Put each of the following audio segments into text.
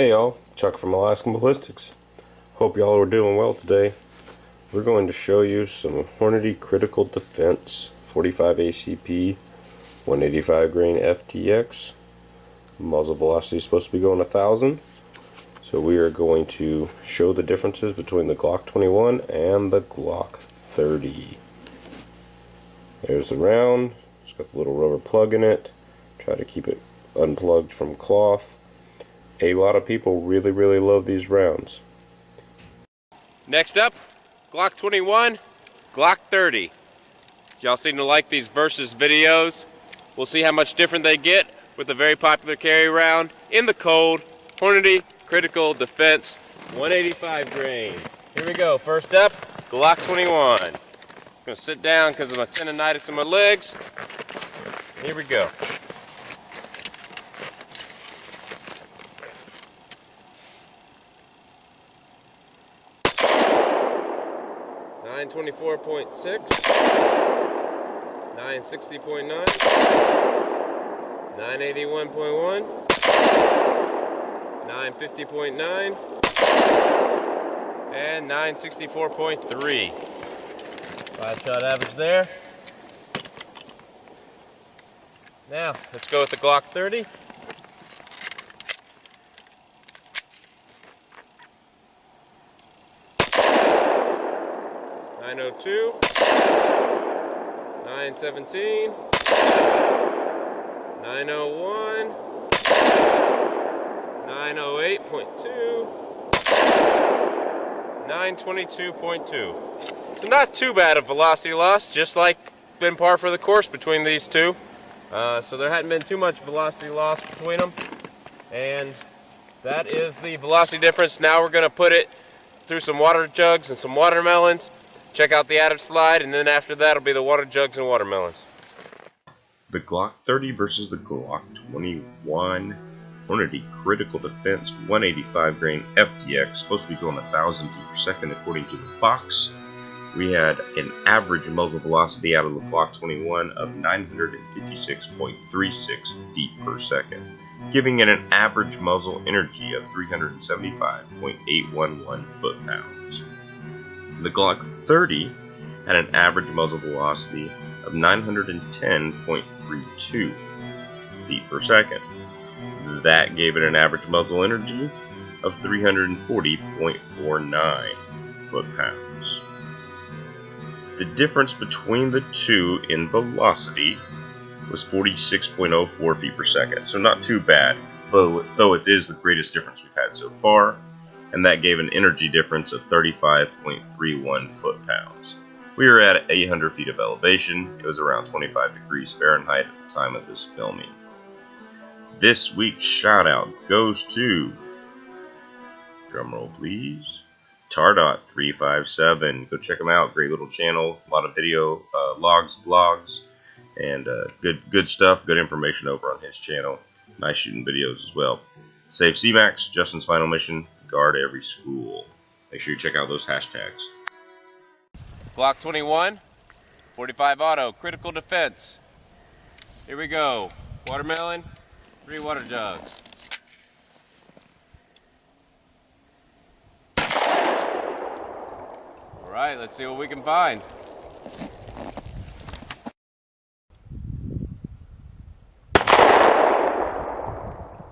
Hey y'all, Chuck from Alaskan Ballistics. Hope y'all are doing well today. We're going to show you some Hornady Critical Defense 45 ACP 185 grain FTX. Muzzle velocity is supposed to be going 1,000. So we are going to show the differences between the Glock 21 and the Glock 30. There's the round. It's got the little rubber plug in it. Try to keep it unplugged from cloth. A lot of people really love these rounds. Next up, Glock 21, Glock 30. Y'all seem to like these versus videos. We'll see how much different they get with the very popular carry round in the cold, Hornady Critical Defense 185 grain. Here we go. First up, Glock 21. I'm gonna sit down because of my tendonitis in my legs. Here we go. .924.6, 960.9, 981.1, 950.9, and 964.3. 5-shot average there. Now, let's go with the Glock 30. .902, 917, 901, 908.2, 922.2. So not too bad of velocity loss, just like been par for the course between these two. So there hadn't been too much velocity loss between them. And that is the velocity difference. Now we're going to put it through some water jugs and some watermelons. Check out the additive slide, and then after that will be the water jugs and watermelons. The Glock 30 versus the Glock 21 Hornady Critical Defense 185 grain FTX, supposed to be going 1,000 feet per second according to the box. We had an average muzzle velocity out of the Glock 21 of 956.36 feet per second, giving it an average muzzle energy of 375.811 foot-pounds. The Glock 30 had an average muzzle velocity of 910.32 feet per second. That gave it an average muzzle energy of 340.49 foot-pounds. The difference between the two in velocity was 46.04 feet per second, so not too bad, though it is the greatest difference we've had so far. And that gave an energy difference of 35.31 foot-pounds. We were at 800 feet of elevation. It was around 25 degrees Fahrenheit at the time of this filming. This week's shout out goes to, drumroll please, Tardot357. Go check them out. Great little channel. A lot of video logs, blogs, and good stuff. Good information over on his channel. Nice shooting videos as well. Save CMAX, Justin's final mission. Guard every school. Make sure you check out those hashtags. Glock 21, 45 auto, critical defense. Here we go. Watermelon, 3 water jugs. All right, let's see what we can find.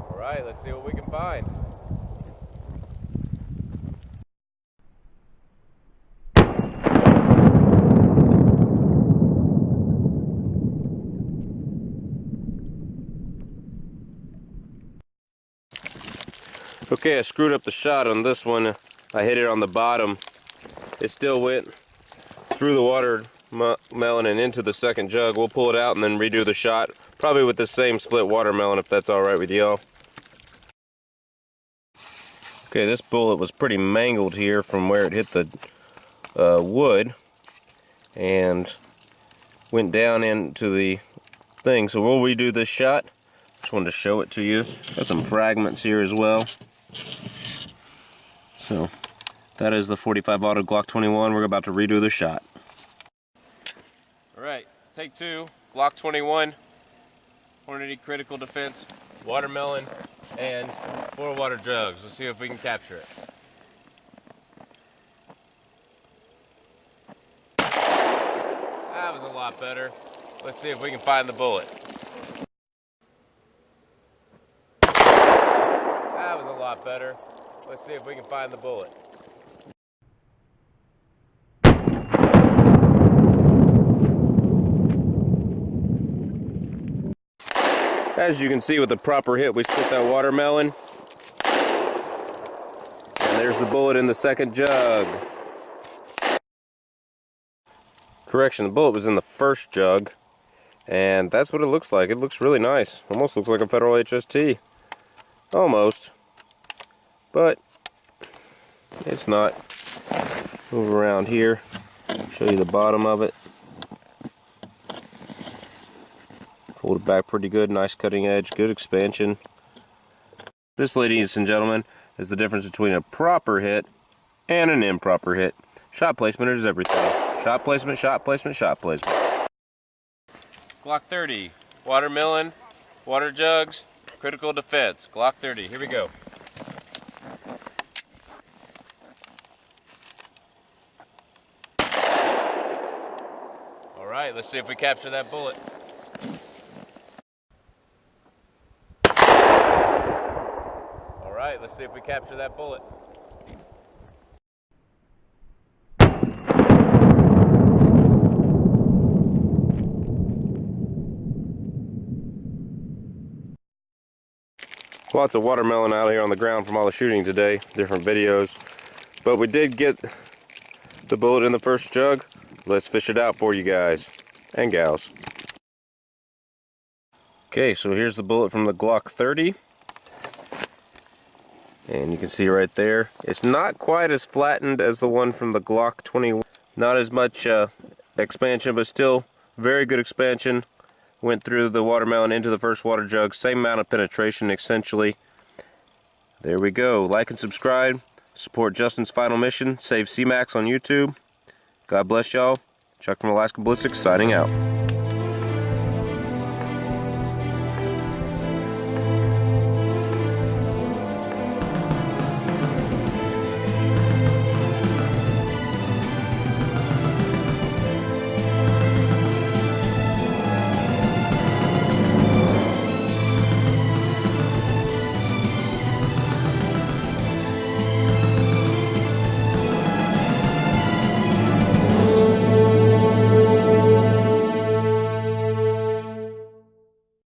All right, let's see what we can find. Okay, I screwed up the shot on this one. I hit it on the bottom. It still went through the watermelon and into the second jug. We'll pull it out and then redo the shot, probably with the same split watermelon if that's alright with y'all. Okay, this bullet was pretty mangled here from where it hit the wood and went down into the thing. So we'll redo this shot. Just wanted to show it to you. Got some fragments here as well. So that is the 45 auto Glock 21. We're about to redo the shot. Alright, take 2, Glock 21, Hornady Critical Defense watermelon, and 4 water jugs. Let's see if we can capture it. That was a lot better. Let's see if we can find the bullet. That was a lot better. Let's see if we can find the bullet. As you can see, with the proper hit, we split that watermelon. And there's the bullet in the second jug. Correction, the bullet was in the first jug. And that's what it looks like. It looks really nice. Almost looks like a Federal HST. Almost. But it's not. Move around here. Show you the bottom of it. Fold it back pretty good, nice cutting edge, good expansion. This, ladies and gentlemen, is the difference between a proper hit and an improper hit. Shot placement is everything. Shot placement, shot placement, shot placement. Glock 30, watermelon, water jugs, critical defense. Glock 30, here we go. Alright, let's see if we capture that bullet. Alright, let's see if we capture that bullet. Lots of watermelon out here on the ground from all the shooting today, different videos. But we did get the bullet in the first jug. Let's fish it out for you guys and gals. Okay, so here's the bullet from the Glock 30. And you can see right there, it's not quite as flattened as the one from the Glock 21. Not as much expansion, but still very good expansion. Went through the watermelon into the first water jug. Same amount of penetration, essentially. There we go. Like and subscribe. Support Justin's final mission. Save C-Max on YouTube. God bless y'all. Chuck from Alaska Ballistics signing out.